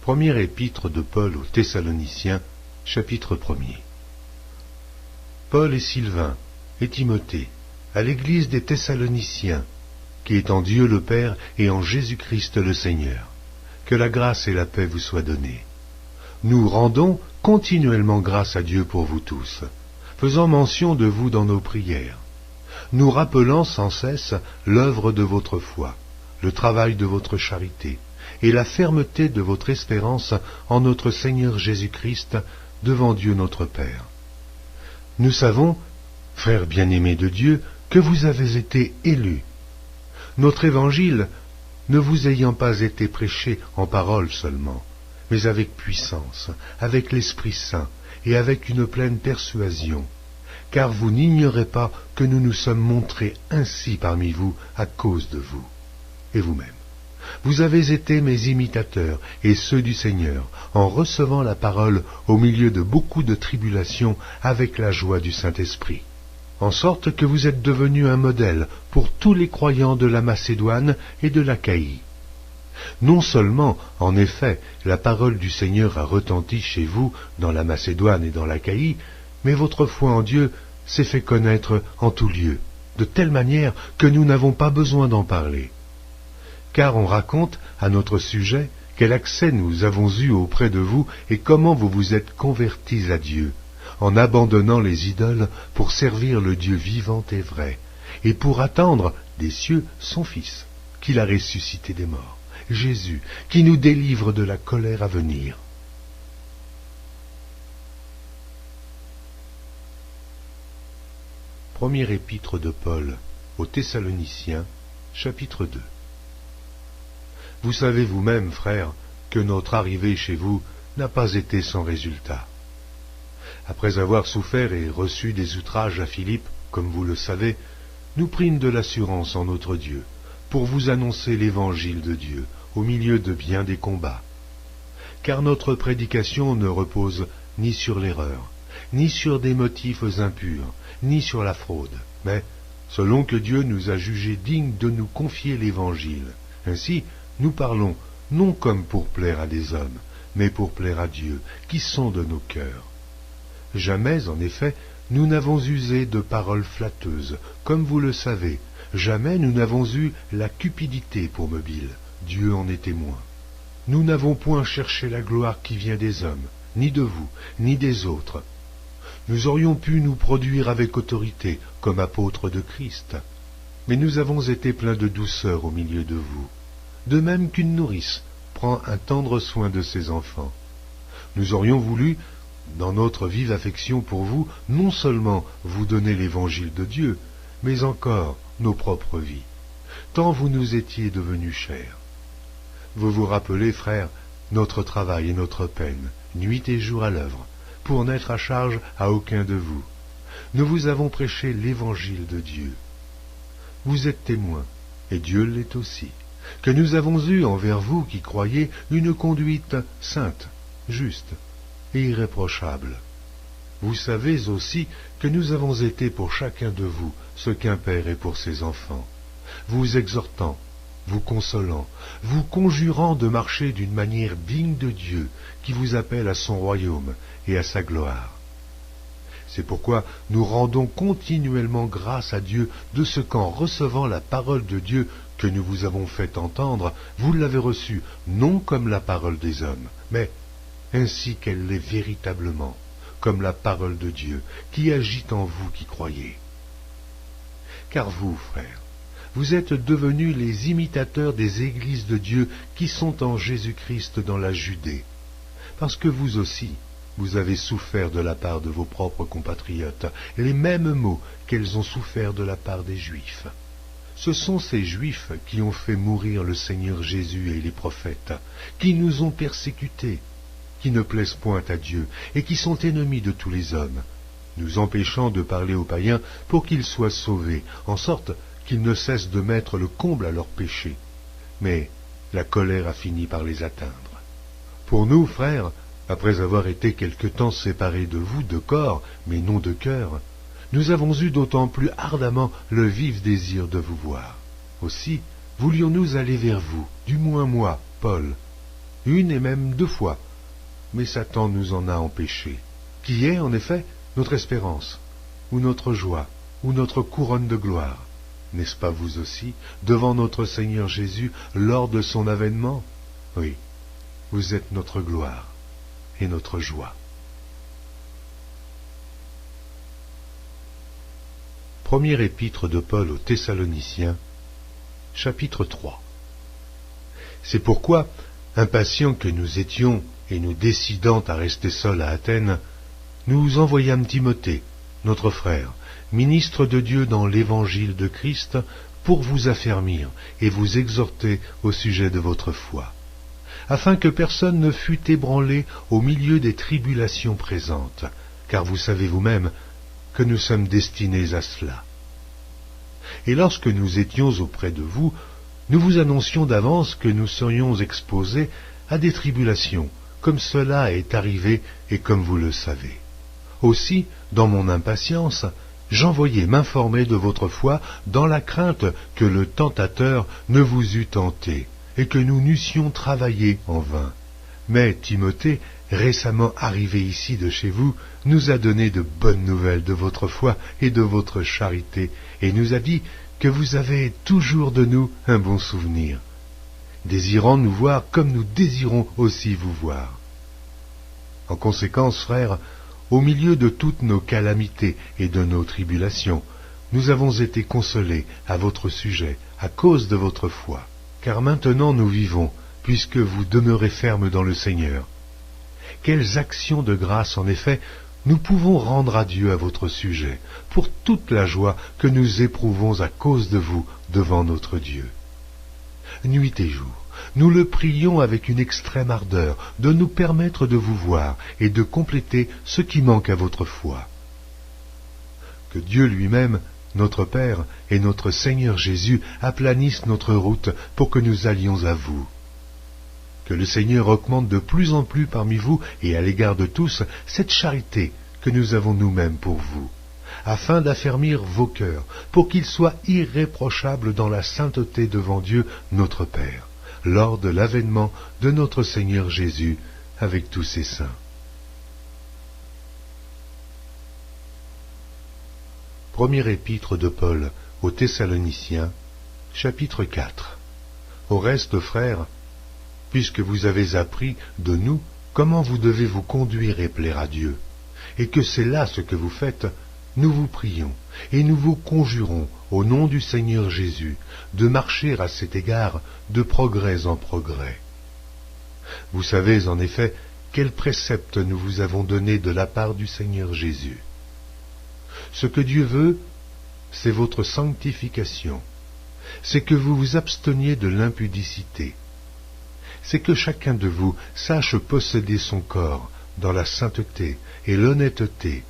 Première épître de Paul aux Thessaloniciens, chapitre 1er. Paul et Sylvain, et Timothée, à l'église des Thessaloniciens, qui est en Dieu le Père et en Jésus-Christ le Seigneur. Que la grâce et la paix vous soient données. Nous rendons continuellement grâce à Dieu pour vous tous, faisant mention de vous dans nos prières, nous rappelant sans cesse l'œuvre de votre foi, le travail de votre charité, et la fermeté de votre espérance en notre Seigneur Jésus-Christ devant Dieu notre Père. Nous savons, frères bien-aimés de Dieu, que vous avez été élus. Notre évangile ne vous ayant pas été prêché en parole seulement, mais avec puissance, avec l'Esprit Saint et avec une pleine persuasion, car vous n'ignorez pas que nous nous sommes montrés ainsi parmi vous à cause de vous. Et vous-même, vous avez été mes imitateurs et ceux du Seigneur, en recevant la parole au milieu de beaucoup de tribulations avec la joie du Saint-Esprit, en sorte que vous êtes devenus un modèle pour tous les croyants de la Macédoine et de l'Achaïe. Non seulement, en effet, la parole du Seigneur a retenti chez vous dans la Macédoine et dans l'Achaïe, mais votre foi en Dieu s'est fait connaître en tout lieu, de telle manière que nous n'avons pas besoin d'en parler. Car on raconte, à notre sujet, quel accès nous avons eu auprès de vous et comment vous vous êtes convertis à Dieu, en abandonnant les idoles pour servir le Dieu vivant et vrai, et pour attendre des cieux son Fils, qu'il a ressuscité des morts, Jésus, qui nous délivre de la colère à venir. Première épître de Paul aux Thessaloniciens, chapitre 2. Vous savez vous-même, frères, que notre arrivée chez vous n'a pas été sans résultat. Après avoir souffert et reçu des outrages à Philippe, comme vous le savez, nous prîmes de l'assurance en notre Dieu, pour vous annoncer l'évangile de Dieu, au milieu de bien des combats. Car notre prédication ne repose ni sur l'erreur, ni sur des motifs impurs, ni sur la fraude, mais selon que Dieu nous a jugés dignes de nous confier l'évangile. Ainsi, nous parlons non comme pour plaire à des hommes, mais pour plaire à Dieu, qui sonde nos cœurs. Jamais, en effet, nous n'avons usé de paroles flatteuses, comme vous le savez. Jamais nous n'avons eu la cupidité pour mobile. Dieu en est témoin. Nous n'avons point cherché la gloire qui vient des hommes, ni de vous, ni des autres. Nous aurions pu nous produire avec autorité, comme apôtres de Christ. Mais nous avons été pleins de douceur au milieu de vous, de même qu'une nourrice prend un tendre soin de ses enfants. Nous aurions voulu, dans notre vive affection pour vous, non seulement vous donner l'évangile de Dieu, mais encore nos propres vies, tant vous nous étiez devenus chers. Vous vous rappelez, frères, notre travail et notre peine, nuit et jour à l'œuvre, pour n'être à charge à aucun de vous. Nous vous avons prêché l'évangile de Dieu. Vous êtes témoins, et Dieu l'est aussi, que nous avons eu envers vous qui croyez une conduite sainte, juste et irréprochable. Vous savez aussi que nous avons été pour chacun de vous ce qu'un père est pour ses enfants, vous exhortant, vous consolant, vous conjurant de marcher d'une manière digne de Dieu qui vous appelle à son royaume et à sa gloire. C'est pourquoi nous rendons continuellement grâce à Dieu de ce qu'en recevant la parole de Dieu que nous vous avons fait entendre, vous l'avez reçue non comme la parole des hommes, mais ainsi qu'elle l'est véritablement, comme la parole de Dieu qui agit en vous qui croyez. Car vous, frères, vous êtes devenus les imitateurs des églises de Dieu qui sont en Jésus-Christ dans la Judée, parce que vous aussi, vous avez souffert de la part de vos propres compatriotes les mêmes maux qu'elles ont souffert de la part des Juifs. Ce sont ces Juifs qui ont fait mourir le Seigneur Jésus et les prophètes, qui nous ont persécutés, qui ne plaisent point à Dieu et qui sont ennemis de tous les hommes, nous empêchant de parler aux païens pour qu'ils soient sauvés, en sorte qu'ils ne cessent de mettre le comble à leurs péchés. Mais la colère a fini par les atteindre. Pour nous, frères, après avoir été quelque temps séparés de vous de corps, mais non de cœur, nous avons eu d'autant plus ardemment le vif désir de vous voir. Aussi, voulions-nous aller vers vous, du moins moi, Paul, 1 et même 2 fois, mais Satan nous en a empêchés, qui est en effet notre espérance, ou notre joie, ou notre couronne de gloire. N'est-ce pas vous aussi, devant notre Seigneur Jésus, lors de son avènement? Oui, vous êtes notre gloire et notre joie. Première épître de Paul aux Thessaloniciens, chapitre 3. C'est pourquoi, impatients que nous étions et nous décidant à rester seuls à Athènes, nous envoyâmes Timothée, notre frère, ministre de Dieu dans l'évangile de Christ, pour vous affermir et vous exhorter au sujet de votre foi, afin que personne ne fût ébranlé au milieu des tribulations présentes, car vous savez vous-même que nous sommes destinés à cela. Et lorsque nous étions auprès de vous, nous vous annoncions d'avance que nous serions exposés à des tribulations, comme cela est arrivé et comme vous le savez. Aussi, dans mon impatience, j'envoyai m'informer de votre foi dans la crainte que le tentateur ne vous eût tenté et que nous n'eussions travaillé en vain. Mais Timothée, récemment arrivé ici de chez vous, nous a donné de bonnes nouvelles de votre foi et de votre charité, et nous a dit que vous avez toujours de nous un bon souvenir, désirant nous voir comme nous désirons aussi vous voir. En conséquence, frères, au milieu de toutes nos calamités et de nos tribulations, nous avons été consolés à votre sujet à cause de votre foi, car maintenant nous vivons, puisque vous demeurez fermes dans le Seigneur. Quelles actions de grâce, en effet, nous pouvons rendre à Dieu à votre sujet, pour toute la joie que nous éprouvons à cause de vous devant notre Dieu. Nuit et jour, nous le prions avec une extrême ardeur de nous permettre de vous voir et de compléter ce qui manque à votre foi. Que Dieu lui-même, notre Père et notre Seigneur Jésus aplanissent notre route pour que nous allions à vous. Que le Seigneur augmente de plus en plus parmi vous et à l'égard de tous cette charité que nous avons nous-mêmes pour vous, afin d'affermir vos cœurs, pour qu'ils soient irréprochables dans la sainteté devant Dieu notre Père, lors de l'avènement de notre Seigneur Jésus avec tous ses saints. Première épître de Paul aux Thessaloniciens, chapitre 4. Au reste, frères, puisque vous avez appris de nous comment vous devez vous conduire et plaire à Dieu, et que c'est là ce que vous faites, nous vous prions, et nous vous conjurons, au nom du Seigneur Jésus, de marcher à cet égard de progrès en progrès. Vous savez en effet quels préceptes nous vous avons donnés de la part du Seigneur Jésus. Ce que Dieu veut, c'est votre sanctification, c'est que vous vous absteniez de l'impudicité, c'est que chacun de vous sache posséder son corps dans la sainteté et l'honnêteté,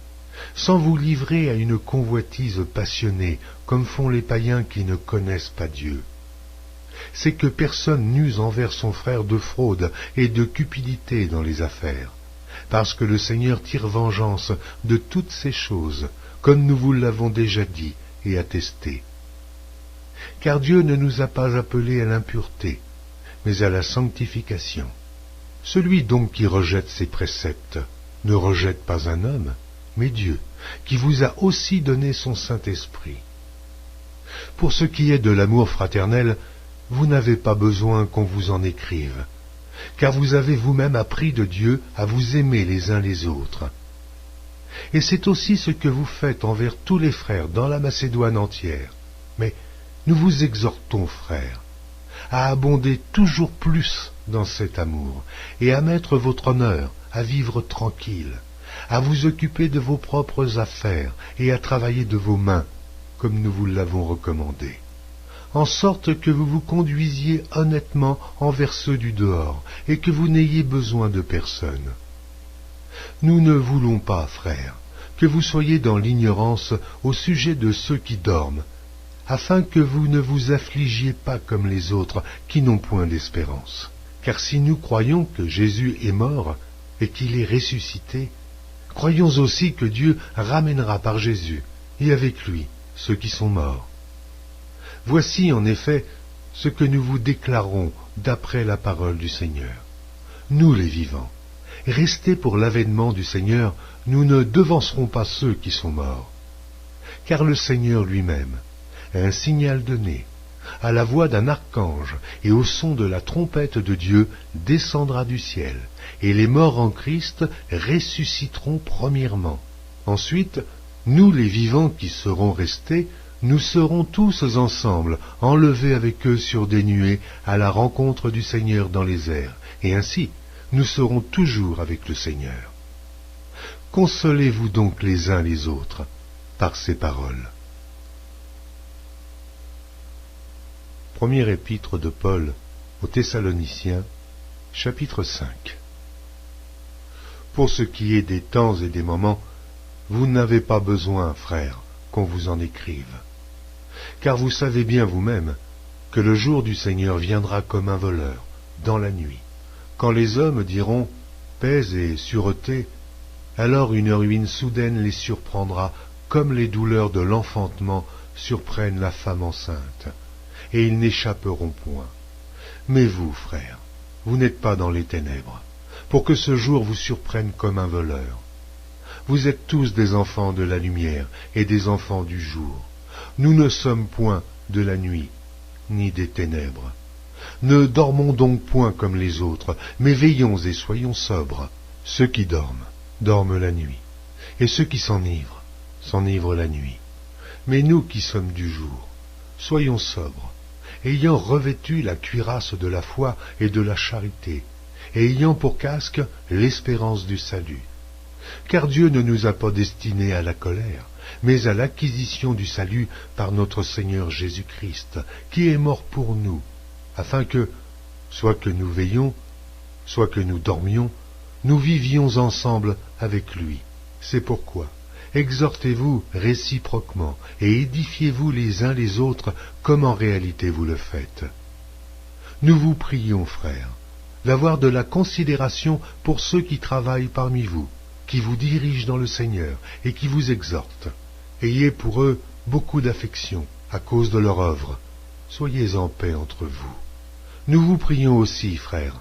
sans vous livrer à une convoitise passionnée, comme font les païens qui ne connaissent pas Dieu. C'est que personne n'use envers son frère de fraude et de cupidité dans les affaires, parce que le Seigneur tire vengeance de toutes ces choses, comme nous vous l'avons déjà dit et attesté. Car Dieu ne nous a pas appelés à l'impureté, mais à la sanctification. Celui donc qui rejette ses préceptes ne rejette pas un homme, mais Dieu, qui vous a aussi donné son Saint-Esprit. Pour ce qui est de l'amour fraternel, vous n'avez pas besoin qu'on vous en écrive, car vous avez vous-même appris de Dieu à vous aimer les uns les autres. Et c'est aussi ce que vous faites envers tous les frères dans la Macédoine entière. Mais nous vous exhortons, frères, à abonder toujours plus dans cet amour, et à mettre votre honneur à vivre tranquille, à vous occuper de vos propres affaires et à travailler de vos mains, comme nous vous l'avons recommandé, en sorte que vous vous conduisiez honnêtement envers ceux du dehors, et que vous n'ayez besoin de personne. Nous ne voulons pas, frères, que vous soyez dans l'ignorance au sujet de ceux qui dorment, afin que vous ne vous affligiez pas comme les autres qui n'ont point d'espérance. Car si nous croyons que Jésus est mort et qu'il est ressuscité, croyons aussi que Dieu ramènera par Jésus, et avec lui, ceux qui sont morts. Voici en effet ce que nous vous déclarons d'après la parole du Seigneur. nous les vivants, restés pour l'avènement du Seigneur, nous ne devancerons pas ceux qui sont morts. Car le Seigneur lui-même, à un signal donné, à la voix d'un archange et au son de la trompette de Dieu, descendra du ciel, et les morts en Christ ressusciteront premièrement. Ensuite, nous les vivants qui serons restés, nous serons tous ensemble enlevés avec eux sur des nuées à la rencontre du Seigneur dans les airs, et ainsi nous serons toujours avec le Seigneur. Consolez-vous donc les uns les autres par ces paroles. Première épître de Paul aux Thessaloniciens, chapitre 5. Pour ce qui est des temps et des moments, vous n'avez pas besoin, frères, qu'on vous en écrive. Car vous savez bien vous-même que le jour du Seigneur viendra comme un voleur, dans la nuit. Quand les hommes diront « paix et sûreté », alors une ruine soudaine les surprendra, comme les douleurs de l'enfantement surprennent la femme enceinte, et ils n'échapperont point. Mais vous, frères, vous n'êtes pas dans les ténèbres, pour que ce jour vous surprenne comme un voleur. Vous êtes tous des enfants de la lumière et des enfants du jour. Nous ne sommes point de la nuit, ni des ténèbres. Ne dormons donc point comme les autres, mais veillons et soyons sobres. Ceux qui dorment, dorment la nuit, et ceux qui s'enivrent, s'enivrent la nuit. Mais nous qui sommes du jour, soyons sobres, ayant revêtu la cuirasse de la foi et de la charité, et ayant pour casque l'espérance du salut. Car Dieu ne nous a pas destinés à la colère, mais à l'acquisition du salut par notre Seigneur Jésus-Christ, qui est mort pour nous, afin que, soit que nous veillions, soit que nous dormions, nous vivions ensemble avec lui. C'est pourquoi, exhortez-vous réciproquement et édifiez-vous les uns les autres comme en réalité vous le faites. Nous vous prions, frères, d'avoir de la considération pour ceux qui travaillent parmi vous, qui vous dirigent dans le Seigneur et qui vous exhortent. Ayez pour eux beaucoup d'affection à cause de leur œuvre. Soyez en paix entre vous. Nous vous prions aussi, frères.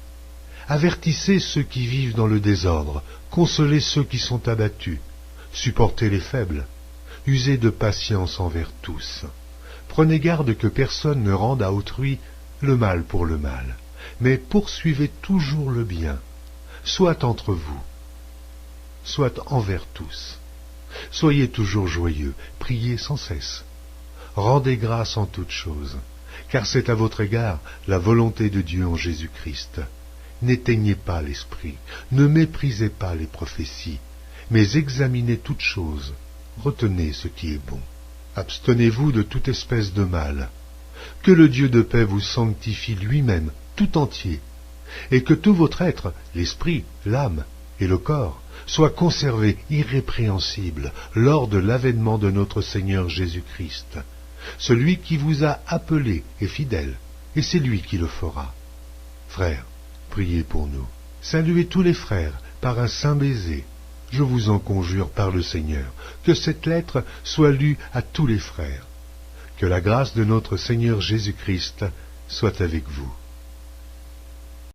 Avertissez ceux qui vivent dans le désordre, consolez ceux qui sont abattus, supportez les faibles, usez de patience envers tous. Prenez garde que personne ne rende à autrui le mal pour le mal, mais poursuivez toujours le bien, soit entre vous, soit envers tous. Soyez toujours joyeux, priez sans cesse. Rendez grâce en toutes choses, car c'est à votre égard la volonté de Dieu en Jésus-Christ. N'éteignez pas l'esprit, ne méprisez pas les prophéties, mais examinez toutes choses, retenez ce qui est bon. Abstenez-vous de toute espèce de mal. Que le Dieu de paix vous sanctifie lui-même, tout entier, et que tout votre être, l'esprit, l'âme et le corps, soit conservé irrépréhensible lors de l'avènement de notre Seigneur Jésus-Christ. Celui qui vous a appelé est fidèle, et c'est lui qui le fera. Frères, priez pour nous. Saluez tous les frères par un saint baiser. Je vous en conjure par le Seigneur, que cette lettre soit lue à tous les frères. Que la grâce de notre Seigneur Jésus-Christ soit avec vous.